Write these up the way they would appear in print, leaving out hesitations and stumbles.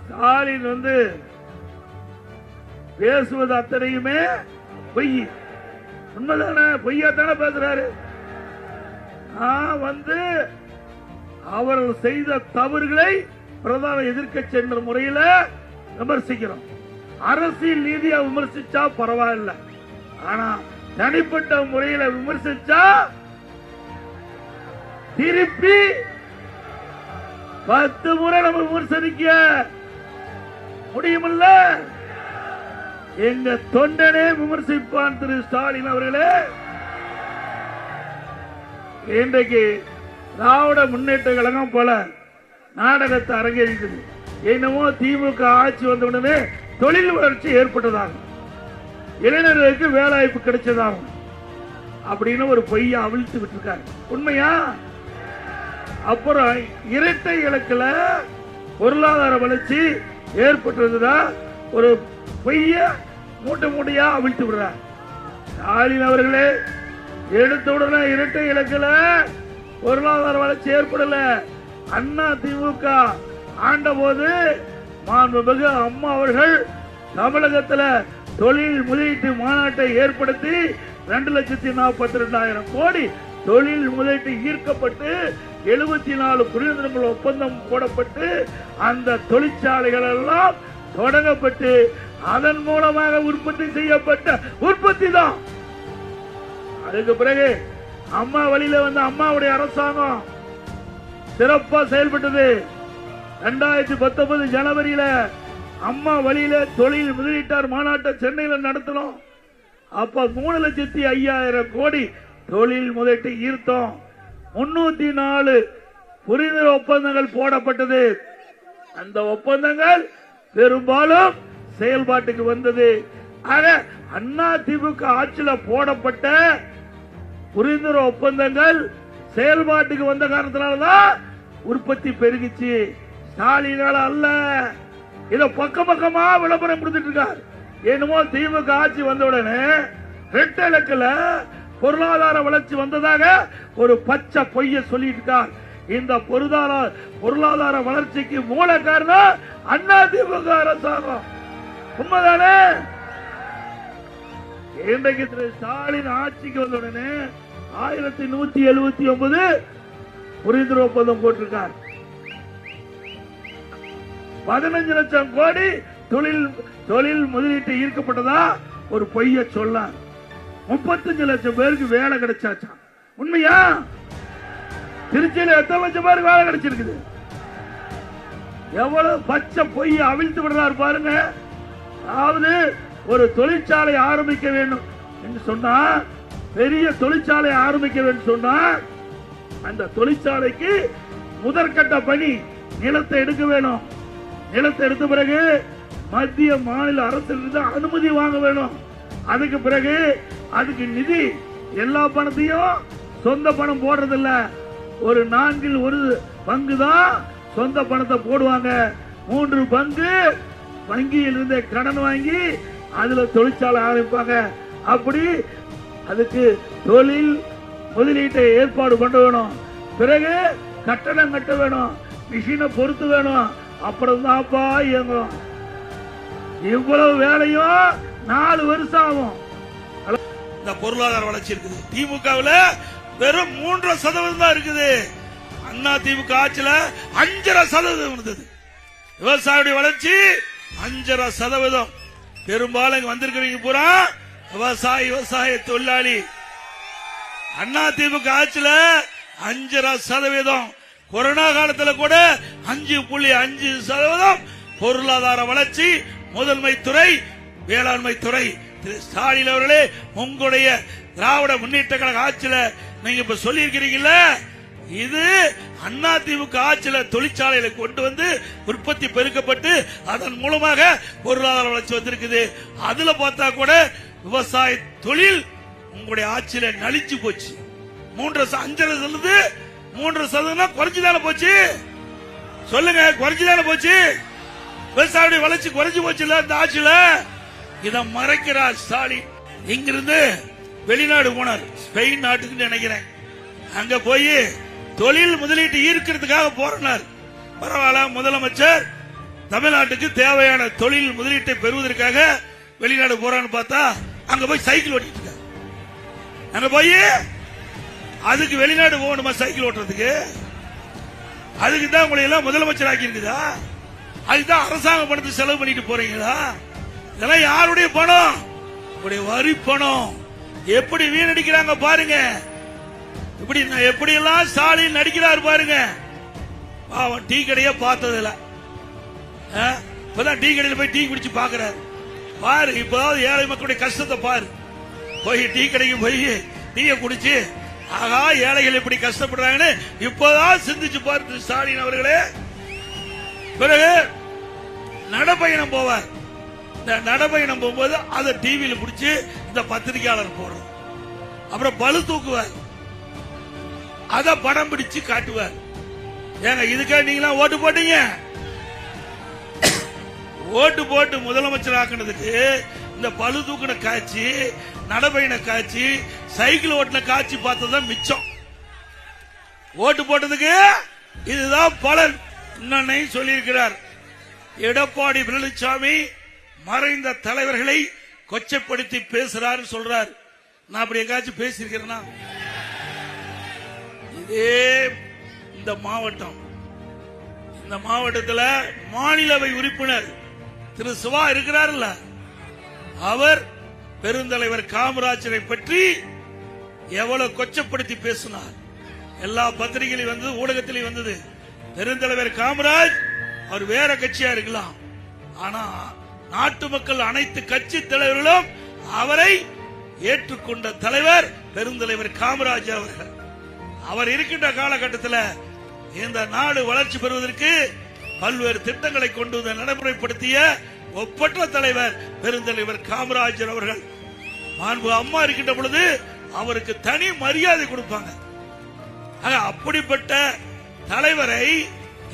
ஸ்டாலின் பேசுவது அத்தனையுமே பொய். உண்மைதானே? பொய்யாத்தானே பேசுறாரு. அவர்கள் செய்த தவறுகளை பிரதான எதிர்க்கட்சி என்ற முறையில் விமர்சிக்கிறோம். அரசியல் நீதியா விமர்சிச்சா பரவாயில்ல, ஆனா தனிப்பட்ட முறையில் விமர்சிச்சா திருப்பி 10 முறை நம்ம விமர்சனிக்க முடியுமில்ல. எங்க தொண்டனே விமர்சிப்பான் திரு ஸ்டாலின் அவர்களே. இன்றைக்கு திராவிட முன்னேற்ற கழகம் பல நாடகத்தை அரங்கேறியது. என்னமோ திமுக ஆட்சி வந்தவுடனே தொழில் வளர்ச்சி ஏற்பட்டதாகும், இளைஞர்களுக்கு வேலைவாய்ப்பு கிடைச்சதாகும் அப்படின்னு ஒரு பொய்யா அவிழ்த்து விட்டுருக்காரு. உண்மையா? அப்புறம் இரட்டை இலக்குல பொருளாதார வளர்ச்சி ஏற்பட்டதுதா ஒரு பொய்ய மூட்டை மூட்டையா அவிழ்த்து விடுறார். ஸ்டாலின் அவர்களே, எடுத்தவுடனே இரட்டை இலக்குல பொருளாதார வளர்ச்சி ஏற்படல. அண்ணா திமுக ஆண்ட போது மாண்புமிகு அம்மா அவர்கள் தமிழகத்தில் தொழில் முதலீட்டு மாநாட்டை ஏற்படுத்தி 2,42,000 கோடி தொழில் முதலீட்டு ஈர்க்கப்பட்டு 74 புரிந்துணர்வு ஒப்பந்தம் போடப்பட்டு அந்த தொழிற்சாலைகள் எல்லாம் தொடங்கப்பட்டு அதன் மூலமாக உற்பத்தி செய்யப்பட்ட உற்பத்தி தான். அதுக்கு பிறகு அம்மா வழியில வந்த அம்மாவுடைய அரசாங்கம் சிறப்பா செயல்பட்டது. 2019 ஜனவரியில அம்மா வழியில தொழில் முதலீட்டார் மாநாட்டை சென்னையில் நடத்தணும். அப்ப 3,05,000 கோடி தொழில் முதலீட்டை ஈர்த்தோம். 304 புரிந்துணர்வு ஒப்பந்தங்கள் போடப்பட்டது. அந்த ஒப்பந்தங்கள் பெரும்பாலும் செயல்பாட்டுக்கு வந்தது. ஆக அண்ணா திமுக ஆட்சியில் போடப்பட்ட புரிந்துணர்வு ஒப்பந்தங்கள் செயல்பாட்டுக்கு வந்த காரணத்தினால்தான் உற்பத்தி பெருகிச்சு. ஸ்டாலினால அல்ல. இத பக்கமா விளம்பரம் கொடுத்துட்டு இருக்கார். என்னமோ திமுக ஆட்சி வந்தவுடனே இரட்டை இலக்குல பொருளாதார வளர்ச்சி வந்ததாக ஒரு பச்சை பொய்ய சொல்லிட்டு இருக்கார். இந்த பொருளாதார வளர்ச்சிக்கு மூல காரணம் அண்ணா திமுக அரசாங்கம். உண்மைதானே? இன்றைக்கு திரு ஸ்டாலின் ஆட்சிக்கு வந்தவுடனே 1179 புரிந்துணர்வு ஒப்பந்தம் போட்டிருக்கார். 15 லட்சம் கோடி தொழில் முதலீட்டு ஈர்க்கப்பட்டதா ஒரு பொய்ய சொல்ல. 35 லட்சம் பேருக்கு வேலை கிடைச்சாச்சா? உண்மையா? திருச்சியில எத்தனை லட்சம் பேருக்கு வேலை கிடைச்சிருக்குது? எவ்வளவு பச்சை பொய்ய அவிழ்த்து விடுறாரு பாருங்க. அதாவது ஒரு தொழிற்சாலை ஆரம்பிக்க வேண்டும் என்று சொன்னா, பெரிய தொழிற்சாலை ஆரம்பிக்க வேண்டும் சொன்னா, அந்த தொழிற்சாலைக்கு முதற்கட்ட பணி நிலத்தை எடுக்க வேணும். நிலத்தை எடுத்த பிறகு மத்திய மாநில அரசிலிருந்து அனுமதி வாங்க வேணும். அதுக்கு பிறகு அதுக்கு நிதி, எல்லா பணத்தையும் சொந்த பணம் போடுறதில்ல. ஒரு 4/1 பங்கு தான் சொந்த பணத்தை போடுவாங்க. 3 பங்கு வங்கியில் இருந்து கடன் வாங்கி அதுல தொழிற்சாலை ஆரம்பிப்பாங்க. அப்படி அதுக்கு தொழில் முதலீட்டை ஏற்பாடு பண்ண வேணும். பிறகு கட்டணம் கட்ட வேணும், மிஷினை பொறுத்து வேணும். அப்புறம் தான்ப்பா இயங்கும். இவ்வளவு வேலையும் 4 வருஷம் ஆகும். இந்த பொருளாதார வளர்ச்சி இருக்குது. திமுகவில் வெறும் 3% தான் இருக்குது. அண்ணா திமுக ஆட்சியில் 5.5% இருந்தது. விவசாய வளர்ச்சி 5.5%. பெரும்பாலும் வந்திருக்கிறீங்க பூரா விவசாய தொழிலாளி. அண்ணா திமுக ஆட்சியில் 5.5%. கொரோனா காலத்தில் கூட 5.5% பொருளாதார வளர்ச்சி. முதன்மை துறை வேளாண்மை துறை. திரு ஸ்டாலின் அவர்களே, உங்களுடைய திராவிட முன்னேற்ற கழக ஆட்சியில நீங்க இப்ப சொல்லி இருக்கிறீங்கல்ல, இது அண்ணா திமுக ஆட்சியில தொழிற்சாலைகளை கொண்டு வந்து உற்பத்தி பெருக்கப்பட்டு அதன் மூலமாக பொருளாதார வளர்ச்சி வந்திருக்குது. அதுல பார்த்தா கூட விவசாய தொழில் உங்களுடைய ஆட்சியில நலிச்சு போச்சு. 3.5% குறைஞ்சுதானே போச்சு? சொல்லுங்க, குறைஞ்சுதானே போச்சு? விவசாய வளர்ச்சி குறைஞ்சு போச்சு இல்ல இந்த ஆட்சியில? இத மறைக்கிறார் ஸ்டாலின். இங்கிருந்து வெளிநாடு போனார், ஸ்பெயின் நாட்டுக்கு நினைக்கிறேன். அங்க போய் தொழில் முதலீட்டு ஈர்க்கிறதுக்காக போறார். பரவாயில்ல, முதலமைச்சர் தமிழ்நாட்டுக்கு தேவையான தொழில் முதலீட்டை பெறுவதற்காக வெளிநாடு போறான்னு பார்த்தா அங்க போய் சைக்கிள் ஓட்டிட்டு இருக்காங்க. அங்க போய் அதுக்கு வெளிநாடு போகணுமா சைக்கிள் ஓட்டுறதுக்கு? அதுக்கு தான் உங்களை எல்லாம் முதலமைச்சர் ஆக்கி இருக்குதா? அதுதான் அரசாங்க பணத்தை செலவு பண்ணிட்டு போறீங்களா? இதெல்லாம் யாருடைய பணம்? உங்களுடைய வரி பணம். எப்படி வீணடிக்கிறாங்க பாருங்க. இப்படி எப்படி எல்லாம் ஸ்டாலின் நடிக்கிறார் பாருங்க. அவன் டீ கடையே பார்த்ததில்ல, இப்பதான் டீ கடையில் போய் டீ குடிச்சு பாக்குறாரு. பாரு இப்போதாவது ஏழை மக்களுடைய கஷ்டத்தை பாரு. போய் டீ கடைக்கு போய் டீயை குடிச்சு ஆகா ஏழைகள் எப்படி கஷ்டப்படுறாங்கன்னு இப்போதான் சிந்திச்சு பார்த்து ஸ்டாலின் அவர்களே. பிறகு நடப்பயணம் போவார். இந்த நடப்பயணம் போகும்போது அதை டிவியில பிடிச்சு இந்த பத்திரிகையாளர் போடுறார். அப்புறம் பளு தூக்குவார், அத படம் பிடிச்சு காட்டுவார். ஏங்க இதுக்காக நீங்களா ஓட்டு போட்டீங்க? ஓட்டு போட்டு முதலமைச்சர் ஆக்கினதுக்கு இந்த பளு தூக்கின காட்சி, நடப்பயண காட்சி, சைக்கிள் ஓட்டின காட்சி பார்த்ததுதான் மிச்சம். ஓட்டு போட்டதுக்கு இதுதான் பலன். இன்னொன்னையும் சொல்லியிருக்கிறார். எடப்பாடி பழனிசாமி மறைந்த தலைவர்களை கொச்சைப்படுத்தி பேசுறாரு சொல்றார். நான் அப்படி எங்காச்சும் பேசியிருக்கிறேன்னா? இதே இந்த மாவட்டத்தில் மாநிலவை உறுப்பினர் திரு சிவா இருக்கிறார்ல, அவர் பெருந்தலைவர் காமராஜரை பற்றி எவ்வளவு கொச்சப்படுத்தி பேசினார். எல்லா பத்திரிகையிலும் வந்து ஊடகத்திலும் வந்தது. பெருந்தலைவர் காமராஜ் அவர் வேற கட்சியா இருக்கலாம், ஆனா நாட்டு மக்கள் அனைத்து கட்சி தலைவர்களும் அவரை ஏற்றுக்கொண்ட தலைவர் பெருந்தலைவர் காமராஜ் அவர்கள். அவர் இருக்கின்ற காலகட்டத்தில் இந்த நாடு வளர்ச்சி பெறுவதற்கு பல்வேறு திட்டங்களை கொண்டு வந்து நடைமுறைப்படுத்திய ஒப்பற்ற தலைவர் பெருந்தலைவர் காமராஜர் அவர்கள். மாண்பு அம்மா இருக்கின்ற பொழுது அவருக்கு தனி மரியாதை கொடுப்பாங்க. அப்படிப்பட்ட தலைவரை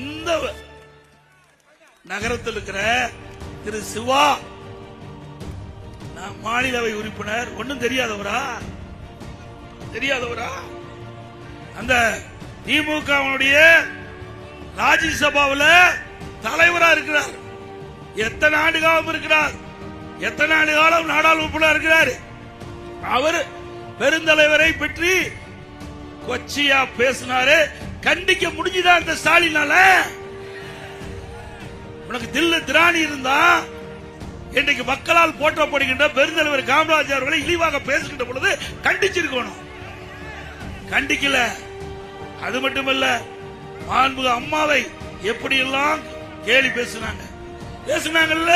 இந்த நகரத்தில் இருக்கிற திரு சிவா மாநிலவை உறுப்பினர் ஒன்னும் தெரியாதவரா? அந்த திமுக ராஜ்யசபாவில் தலைவரா இருக்கிறார். எத்தனை ஆண்டு காலம் இருக்கிறார்? எத்தனை ஆண்டு காலம் நாடாளுமன்ற இருக்கிறார்? அவர் பெருந்தலைவரை பற்றி கொச்சியா பேசினாரு. கண்டிக்க முடிஞ்சுதா இந்த ஸ்டாலினால? உனக்கு தில்லு திராணி இருந்தா இன்றைக்கு மக்களால் போற்றப்படுகின்ற பெருந்தலைவர் காமராஜர் அவர்களை இழிவாக பேசுகின்ற பொழுது கண்டிச்சிருக்கணும். கண்டிக்கல. அது மட்டுமல்ல, மாண்பு அம்மாவை எப்படி எல்லாம் கேலி பேசினாங்கல்ல.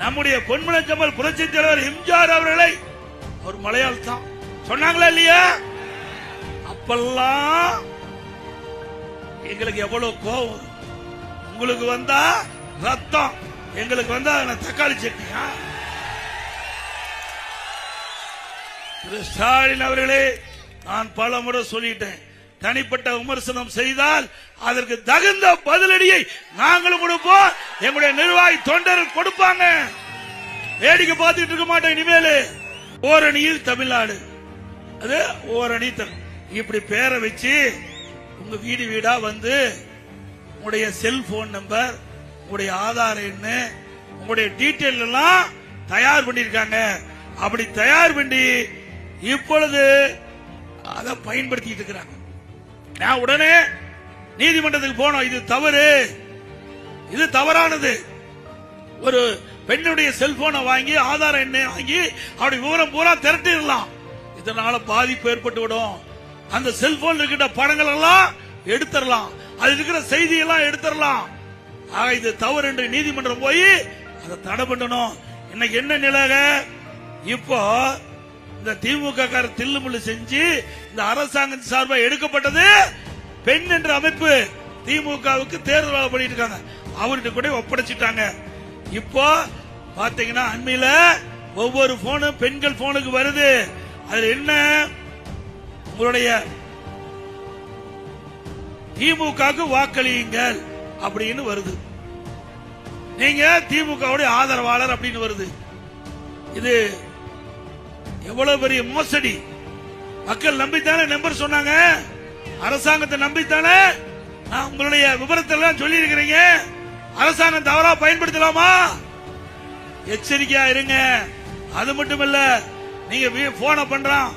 நம்முடைய பொன்மனச்செம்மல் புரட்சி தலைவர் எம்ஜிஆர் அவர்களை ஒரு மலையாள தான் சொன்னாங்களா இல்லையா? அப்பெல்லாம் எங்களுக்கு எவ்வளவு கோபம். உங்களுக்கு வந்தா ரத்தம், எங்களுக்கு வந்தா தக்காளி சட்னியா? திரு ஸ்டாலின் அவர்களே, நான் பல முறை சொல்லிட்டேன், தனிப்பட்ட விமர்சனம் செய்தால் அதற்கு தகுந்த பதிலடியை நாங்களும் கொடுப்போம், எங்களுடைய நிர்வாகி தொண்டர்கள் கொடுப்பாங்க. வேடிக்கை பார்த்துட்டு இருக்க மாட்டோம். இனிமேல் ஓரணியில் தமிழ்நாடு, அது ஓரணி இப்படி பேரை வச்சு உங்க வீடா வந்து உங்களுடைய செல்போன் நம்பர், உங்களுடைய ஆதார் எண், உங்களுடைய டீட்டெயில் எல்லாம் தயார் பண்ணிருக்காங்க. அப்படி தயார் பண்ணி இப்பொழுது அதை பயன்படுத்திட்டு இருக்கிறாங்க. நான் உடனே நீதிமன்றத்துக்கு போனோம். இது தவறு, இது தவறானது. ஒரு பெண்ணுடைய செல்போனை வாங்கி ஆதார எண்ணை வாங்கி அவருடைய விவரம் பூரா திரட்டிடலாம். இதனால பாதிப்பு ஏற்பட்டு விடும். அந்த செல்போன் இருக்கின்ற படங்கள் எல்லாம் எடுத்துடலாம், அது இருக்கிற செய்தி எல்லாம் எடுத்துடலாம். ஆக இது தவறு என்று நீதிமன்றம் போய் அதை தடை பண்ணணும். இன்னைக்கு என்ன நிலைக? இப்போ இந்த திமுக தில்லுமுள்ளு செஞ்சு இந்த அரசாங்கம் சார்பாக எடுக்கப்பட்டது பெண் என்ற அமைப்பு திமுகவுக்கு தேர்தல் பண்ணிட்டு இருக்காங்க. அவர்கிட்ட கூட ஒப்படைச்சிட்டாங்க. இப்போ பாத்தீங்கன்னா அண்மையில ஒவ்வொரு போனும் பெண்கள் போனுக்கு வருது. அதுல என்ன, உங்களுடைய திமுகவுக்கு வாக்களியுங்கள் அப்படின்னு வருது. நீங்க திமுகவுடைய ஆதரவாளர் அப்படின்னு வருது. இது எவ்வளவு பெரிய மோசடி! மக்கள் நம்பித்தானே நம்பர் சொன்னாங்க, அரசாங்கத்தை நம்பித்தானே உங்களுடைய விவரத்தை எல்லாம் சொல்லி இருக்கிறீங்க. அரசாங்கம் தவறா பயன்படுத்தலாமா? எச்சரிக்கையா இருங்க. அது மட்டும் இல்ல, நீங்க போன பண்றான்,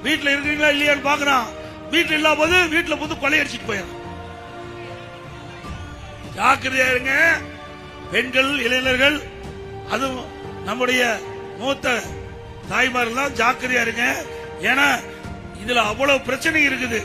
வீட்டுல இருக்கீங்களா இல்லையான்னு பாக்குறான், வீட்டுல இல்லாத போது வீட்டுல புது கொள்ளையடிச்சிட்டு போயிடும். ஜாக்கிரதையா இருங்க பெண்கள், இளைஞர்கள், அதுவும் நம்முடைய மூத்த தாய்மார்கள் தான் ஜாக்கிரதையா இருங்க. ஏன்னா இதுல அவ்வளவு பிரச்சனை இருக்குது.